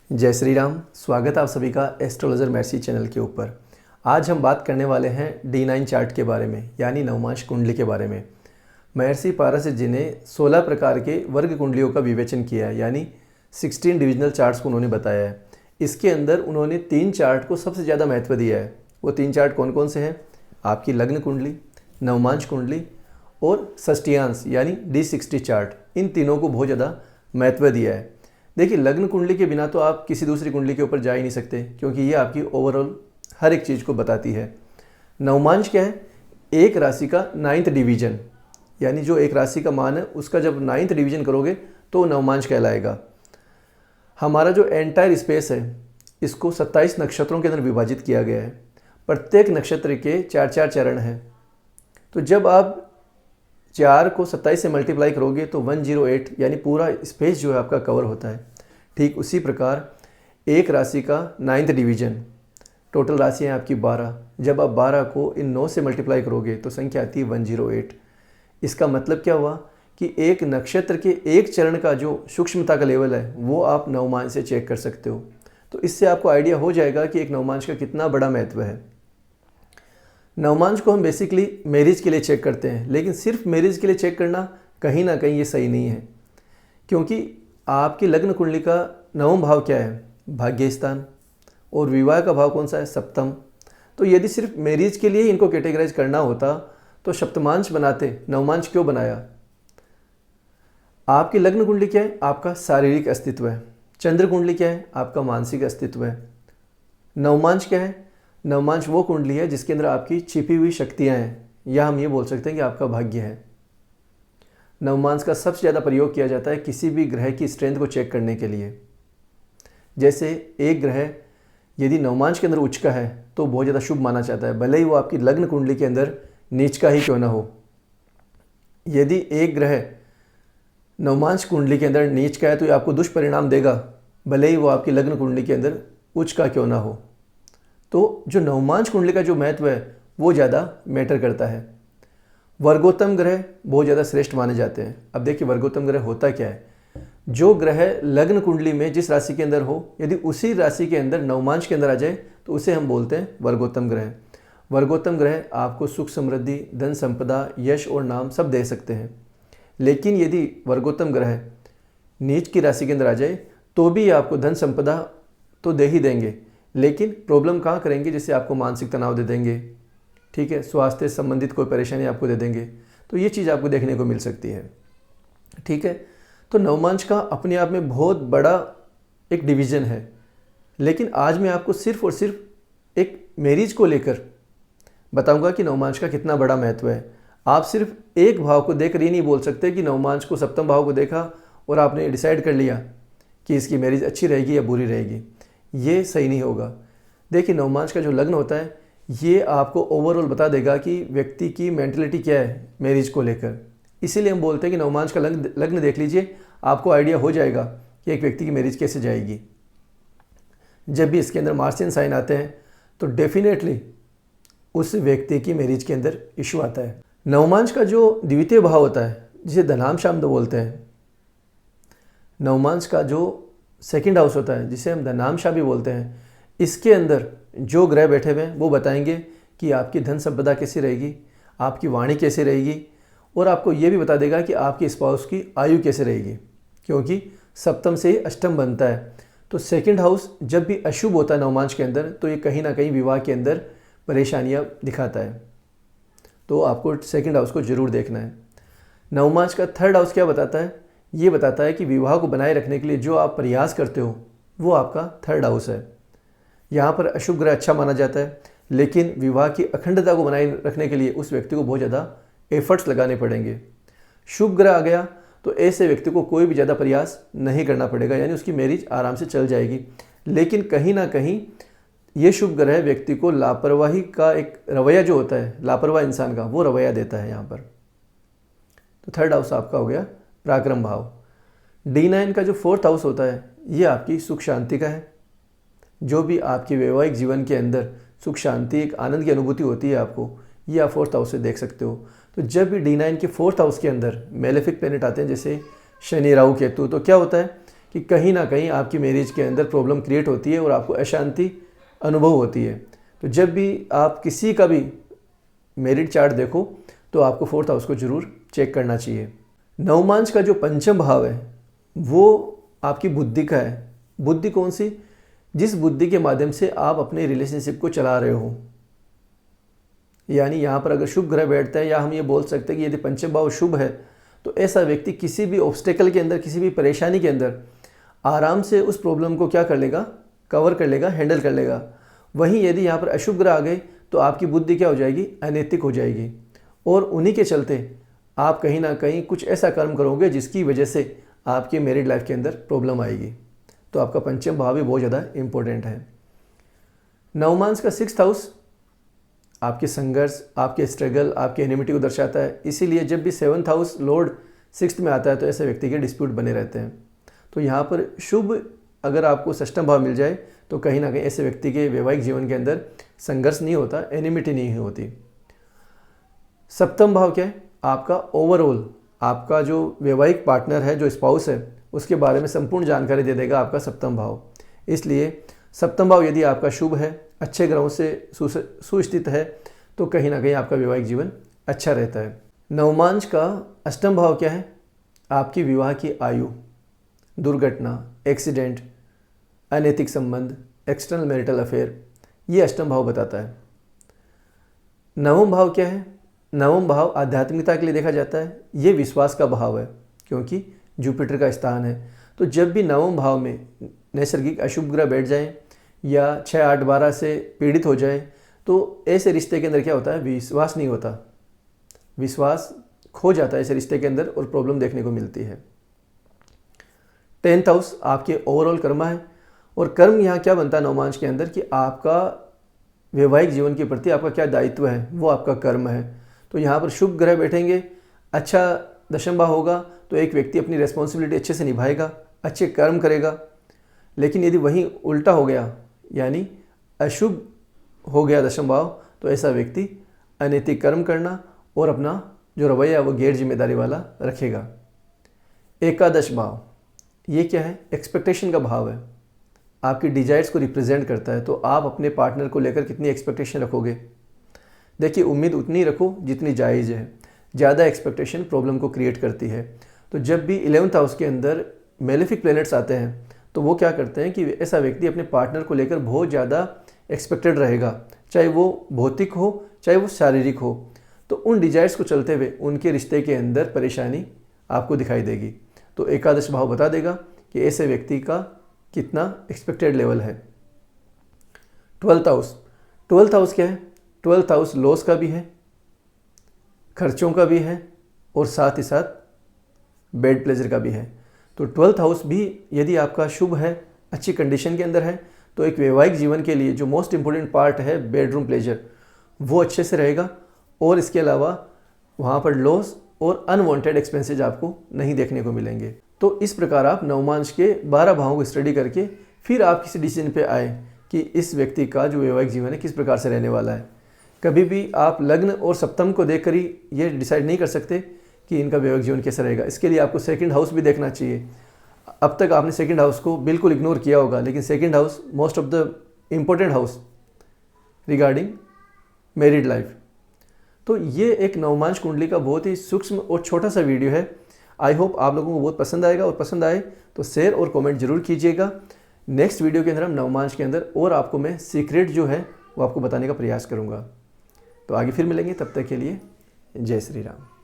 जय श्री राम। स्वागत है आप सभी का एस्ट्रोलॉजर महर्षि चैनल के ऊपर। आज हम बात करने वाले हैं D9 चार्ट के बारे में, यानी नवमांश कुंडली के बारे में। महर्षि पारस जी ने 16 प्रकार के वर्ग कुंडलियों का विवेचन किया है, यानी 16 डिविजनल चार्ट्स को उन्होंने बताया है। इसके अंदर उन्होंने 3 चार्ट को सबसे ज़्यादा महत्व दिया है। वो 3 चार्ट कौन कौन से हैं? आपकी लग्न कुंडली, नवमांश कुंडली और षष्टियांश यानी D60 चार्ट। इन तीनों को बहुत ज़्यादा महत्व दिया है। देखिए, लग्न कुंडली के बिना तो आप किसी दूसरी कुंडली के ऊपर जा ही नहीं सकते, क्योंकि ये आपकी ओवरऑल हर एक चीज़ को बताती है। नवमांश क्या है? एक राशि का 9th डिवीजन, यानी जो एक राशि का मान है उसका जब 9th डिवीजन करोगे तो नवमांश कहलाएगा। हमारा जो एंटायर स्पेस है इसको 27 नक्षत्रों के अंदर विभाजित किया गया है। प्रत्येक नक्षत्र के 4-4 चरण हैं। तो जब आप 4 को 27 से मल्टीप्लाई करोगे तो 108 यानी पूरा स्पेस जो है आपका कवर होता है। ठीक उसी प्रकार एक राशि का 9th डिवीजन, टोटल राशियाँ हैं आपकी 12। जब आप 12 को इन 9 से मल्टीप्लाई करोगे तो संख्या आती है 108। इसका मतलब क्या हुआ कि एक नक्षत्र के एक चरण का जो सूक्ष्मता का लेवल है वो आप नवमांश से चेक कर सकते हो। तो इससे आपको आइडिया हो जाएगा कि एक नवमांश का कितना बड़ा महत्व है। नवमांश को हम बेसिकली मैरिज के लिए चेक करते हैं, लेकिन सिर्फ मैरिज के लिए चेक करना कहीं ना कहीं ये सही नहीं है, क्योंकि आपकी लग्न कुंडली का नवम भाव क्या है? भाग्य स्थान। और विवाह का भाव कौन सा है? सप्तम। तो यदि सिर्फ मैरिज के लिए इनको कैटेगराइज करना होता तो सप्तमांश बनाते, नवमांश क्यों बनाया? आपकी लग्न कुंडली क्या है? आपका शारीरिक अस्तित्व है। चंद्र कुंडली क्या है? आपका मानसिक अस्तित्व है। नवमांश क्या है? नवमांश वो कुंडली है जिसके अंदर आपकी छिपी हुई शक्तियाँ हैं, या हम ये बोल सकते हैं कि आपका भाग्य है। नवमांश का सबसे ज़्यादा प्रयोग किया जाता है किसी भी ग्रह की स्ट्रेंथ को चेक करने के लिए। जैसे एक ग्रह यदि नवमांश के अंदर उच्च का है तो बहुत ज़्यादा शुभ माना जाता है, भले ही वो आपकी लग्न कुंडली के अंदर नीच का ही क्यों ना हो। यदि एक ग्रह नवमांश कुंडली के अंदर नीच का है तो ये आपको दुष्परिणाम देगा, भले ही वो आपकी लग्न कुंडली के अंदर उच्च का क्यों ना हो। तो जो नवमांश कुंडली का जो महत्व है वो ज़्यादा मैटर करता है। वर्गोत्तम ग्रह बहुत ज़्यादा श्रेष्ठ माने जाते हैं। अब देखिए, वर्गोत्तम ग्रह होता क्या है? जो ग्रह लग्न कुंडली में जिस राशि के अंदर हो, यदि उसी राशि के अंदर नवमांश के अंदर आ जाए तो उसे हम बोलते हैं वर्गोत्तम ग्रह। वर्गोत्तम ग्रह आपको सुख समृद्धि, धन संपदा, यश और नाम सब दे सकते हैं। लेकिन यदि वर्गोत्तम ग्रह नीच की राशि के अंदर आ जाए तो भी आपको धन संपदा तो दे ही देंगे, लेकिन प्रॉब्लम कहाँ करेंगे? जैसे आपको मानसिक तनाव दे देंगे, ठीक है, स्वास्थ्य संबंधित कोई परेशानी आपको दे देंगे। तो ये चीज़ आपको देखने को मिल सकती है। ठीक है, तो नवमांश का अपने आप में बहुत बड़ा एक डिवीज़न है, लेकिन आज मैं आपको सिर्फ और सिर्फ एक मैरिज को लेकर बताऊंगा कि नवमांश का कितना बड़ा महत्व है। आप सिर्फ एक भाव को देखकर ये नहीं बोल सकते कि नवमांश को, सप्तम भाव को देखा और आपने डिसाइड कर लिया कि इसकी मैरिज अच्छी रहेगी या बुरी रहेगी। ये सही नहीं होगा। देखिए, नवमांश का जो लग्न होता है ये आपको ओवरऑल बता देगा कि व्यक्ति की मेंटलिटी क्या है मैरिज को लेकर। इसीलिए हम बोलते हैं कि नवमांश का लग्न देख लीजिए, आपको आइडिया हो जाएगा कि एक व्यक्ति की मैरिज कैसे जाएगी। जब भी इसके अंदर मार्शियन साइन आते हैं तो डेफिनेटली उस व्यक्ति की मैरिज के अंदर इशू आता है। नवमांश का जो द्वितीय भाव होता है जिसे धनांशाम बोलते हैं, नवमांश का जो सेकंड हाउस होता है जिसे हम धनांशा भी बोलते हैं, इसके अंदर जो ग्रह बैठे हुए हैं वो बताएंगे कि आपकी धन संपदा कैसी रहेगी, आपकी वाणी कैसी रहेगी, और आपको ये भी बता देगा कि आपकी स्पाउस की आयु कैसे रहेगी, क्योंकि सप्तम से ही अष्टम बनता है। तो सेकंड हाउस जब भी अशुभ होता है नवमांश के अंदर तो ये कहीं ना कहीं विवाह के अंदर परेशानियां दिखाता है। तो आपको सेकंड हाउस को जरूर देखना है। नवमांश का थर्ड हाउस क्या बताता है? ये बताता है कि विवाह को बनाए रखने के लिए जो आप प्रयास करते हो वो आपका थर्ड हाउस है। यहाँ पर अशुभ ग्रह अच्छा माना जाता है, लेकिन विवाह की अखंडता को बनाए रखने के लिए उस व्यक्ति को बहुत ज़्यादा एफर्ट्स लगाने पड़ेंगे। शुभ ग्रह आ गया तो ऐसे व्यक्ति को कोई भी ज़्यादा प्रयास नहीं करना पड़ेगा, यानी उसकी मैरिज आराम से चल जाएगी। लेकिन कहीं ना कहीं ये शुभ ग्रह व्यक्ति को लापरवाही का एक रवैया जो होता है, लापरवाह इंसान का वो रवैया देता है यहाँ पर। तो थर्ड हाउस आपका हो गया पराक्रम भाव। D9 का जो फोर्थ हाउस होता है ये आपकी सुख शांति का है। जो भी आपके वैवाहिक जीवन के अंदर सुख शांति, एक आनंद की अनुभूति होती है आपको, ये आप फोर्थ हाउस से देख सकते हो। तो जब भी D9 के फोर्थ हाउस के अंदर मेलेफिक प्लैनेट आते हैं जैसे शनि, राहु, केतु, तो क्या होता है कि कहीं ना कहीं आपकी मैरिज के अंदर प्रॉब्लम क्रिएट होती है और आपको अशांति अनुभव होती है। तो जब भी आप किसी का भी मैरिड चार्ट देखो तो आपको 4th हाउस को जरूर चेक करना चाहिए। नवमांश का जो पंचम भाव है वो आपकी बुद्धि का है। बुद्धि कौन सी? जिस बुद्धि के माध्यम से आप अपने रिलेशनशिप को चला रहे हो। यानी यहाँ पर अगर शुभ ग्रह बैठता है, या हम ये बोल सकते हैं कि यदि पंचम भाव शुभ है तो ऐसा व्यक्ति किसी भी ऑब्स्टेकल के अंदर, किसी भी परेशानी के अंदर आराम से उस प्रॉब्लम को क्या कर लेगा, कवर कर लेगा, हैंडल कर लेगा। वहीं यदि यहाँ पर अशुभ ग्रह आ गए तो आपकी बुद्धि क्या हो जाएगी, अनैतिक हो जाएगी, और उन्हीं के चलते आप कहीं ना कहीं कुछ ऐसा कर्म करोगे जिसकी वजह से आपके मैरिड लाइफ के अंदर प्रॉब्लम आएगी। तो आपका पंचम भाव भी बहुत ज़्यादा इंपॉर्टेंट है। नवमांश का 6th हाउस आपके संघर्ष, आपके स्ट्रगल, आपके एनिमिटी को दर्शाता है। इसीलिए जब भी 7th हाउस लॉर्ड 6th में आता है तो ऐसे व्यक्ति के डिस्प्यूट बने रहते हैं। तो यहाँ पर शुभ अगर आपको 6th भाव मिल जाए तो कहीं ना कहीं ऐसे व्यक्ति के वैवाहिक जीवन के अंदर संघर्ष नहीं होता, एनिमिटी नहीं होती। 7th भाव क्या है? आपका ओवरऑल, आपका जो वैवाहिक पार्टनर है, जो स्पाउस है, उसके बारे में संपूर्ण जानकारी दे देगा आपका 7th भाव। इसलिए 7th भाव यदि आपका शुभ है, अच्छे ग्रहों से सुस्थित है, तो कहीं ना कहीं आपका वैवाहिक जीवन अच्छा रहता है। नवमांश का 8th भाव क्या है? आपकी विवाह की आयु, दुर्घटना, एक्सीडेंट, अनैतिक संबंध, एक्सटर्नल मैरिटल अफेयर, ये 8th भाव बताता है। 9वां भाव क्या है? 9वां भाव आध्यात्मिकता के लिए देखा जाता है। ये विश्वास का भाव है क्योंकि जुपिटर का स्थान है। तो जब भी 9वें भाव में नैसर्गिक अशुभ ग्रह बैठ जाए या 6, 8, 12 से पीड़ित हो जाए तो ऐसे रिश्ते के अंदर क्या होता है, विश्वास नहीं होता, विश्वास खो जाता है ऐसे रिश्ते के अंदर और प्रॉब्लम देखने को मिलती है। 10th हाउस आपके ओवरऑल कर्म है, और कर्म यहाँ क्या बनता है नवमांश के अंदर कि आपका वैवाहिक जीवन के प्रति आपका क्या दायित्व है, वो आपका कर्म है। तो यहाँ पर शुभ ग्रह बैठेंगे, अच्छा 10वां भाव होगा, तो एक व्यक्ति अपनी रिस्पॉन्सिबिलिटी अच्छे से निभाएगा, अच्छे कर्म करेगा। लेकिन यदि वहीं उल्टा हो गया, यानी अशुभ हो गया 10वां भाव, तो ऐसा व्यक्ति अनैतिक कर्म करना और अपना जो रवैया है वो गैर जिम्मेदारी वाला रखेगा। 11वां भाव ये क्या है? एक्सपेक्टेशन का भाव है, आपकी डिजायर्स को रिप्रेजेंट करता है। तो आप अपने पार्टनर को लेकर कितनी एक्सपेक्टेशन रखोगे? देखिए, उम्मीद उतनी रखो जितनी जायज़ है। ज़्यादा एक्सपेक्टेशन प्रॉब्लम को क्रिएट करती है। तो जब भी 11th हाउस के अंदर मेलेफिक प्लैनेट्स आते हैं तो वो क्या करते हैं कि ऐसा व्यक्ति अपने पार्टनर को लेकर बहुत ज़्यादा एक्सपेक्टेड रहेगा, चाहे वो भौतिक हो चाहे वो शारीरिक हो। तो उन डिजायर्स को चलते हुए उनके रिश्ते के अंदर परेशानी आपको दिखाई देगी। तो 11वां भाव बता देगा कि ऐसे व्यक्ति का कितना एक्सपेक्टेड लेवल है। 12th हाउस, 12th हाउस क्या है? 12th हाउस लॉस का भी है, खर्चों का भी है, और साथ ही साथ बेड प्लेजर का भी है। तो 12th हाउस भी यदि आपका शुभ है, अच्छी कंडीशन के अंदर है, तो एक वैवाहिक जीवन के लिए जो मोस्ट इंपॉर्टेंट पार्ट है बेडरूम प्लेजर, वो अच्छे से रहेगा। और इसके अलावा वहाँ पर लॉस और अनवांटेड एक्सपेंसेस आपको नहीं देखने को मिलेंगे। तो इस प्रकार आप नवमांश के 12 भावों को स्टडी करके फिर आप किसी डिसीजन पे आए कि इस व्यक्ति का जो वैवाहिक जीवन है किस प्रकार से रहने वाला है। कभी भी आप लग्न और सप्तम को देखकर ही ये डिसाइड नहीं कर सकते कि इनका वैवाहिक जीवन कैसा रहेगा। इसके लिए आपको 2nd हाउस भी देखना चाहिए। अब तक आपने 2nd हाउस को बिल्कुल इग्नोर किया होगा, लेकिन 2nd house most of the important house regarding married life. तो ये एक नवमांश कुंडली का बहुत ही सूक्ष्म और छोटा सा वीडियो है। आई होप आप लोगों को बहुत पसंद आएगा, और पसंद आए तो शेयर और कमेंट जरूर कीजिएगा। नेक्स्ट वीडियो के अंदर हम नवमांश के अंदर और आपको मैं सीक्रेट जो है वो आपको बताने का प्रयास करूँगा। तो आगे फिर मिलेंगे, तब तक के लिए जय श्री राम।